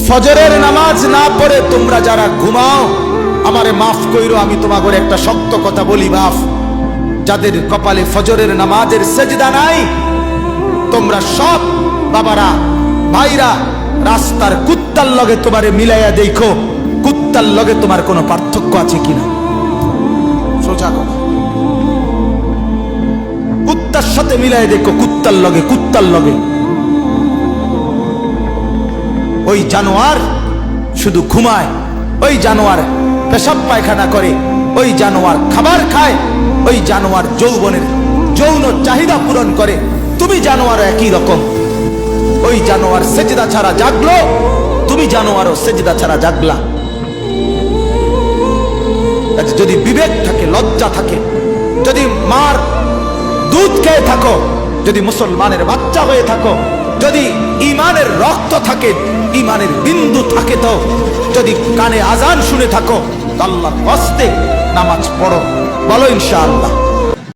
ফজরের নামাজ না পড়ে তোমরা যারা ঘুমাও, আমারে মাফ কইরো, আমি তোমাদের একটা শক্ত কথা বলি বাপ, যাদের কপালে ফজরের নামাজের সেজদা নাই, তোমরা সব বাবারা ভাইরা রাস্তার কুত্তার লগে তোমারে মিলাইয়া দেখো, কুত্তার লগে তোমার কোনো পার্থক্য আছে কিনা। সোজা কথা, কুত্তার সাথে মিলাই দেখো, কুত্তার লগে। ওই জানোয়ার শুধু ঘুমায়, ওই জানোয়ার পেশাব পায়খানা করে, ওই জানোয়ার খাবার খায়, ওই জানোয়ার যৌবনের যৌন চাহিদা পূরণ করে। তুমি জানোয়ার একই রকম, ওই জানোয়ার সেজদা ছাড়া জাগলো, তুমি জানোয়ারও সেজদা ছাড়া জাগলা। যদি বিবেক থাকে, লজ্জা থাকে, যদি মার দুধ খেয়ে থাকো, যদি মুসলমানের বাচ্চা হয়ে থাকো, যদি ইমানের রক্ত থাকে, ইমানের বিন্দু থাকে, তো যদি কানে আজান শুনে থাকো, আল্লাহর কষ্টে নামাজ পড়ো, বলো ইনশাআল্লাহ।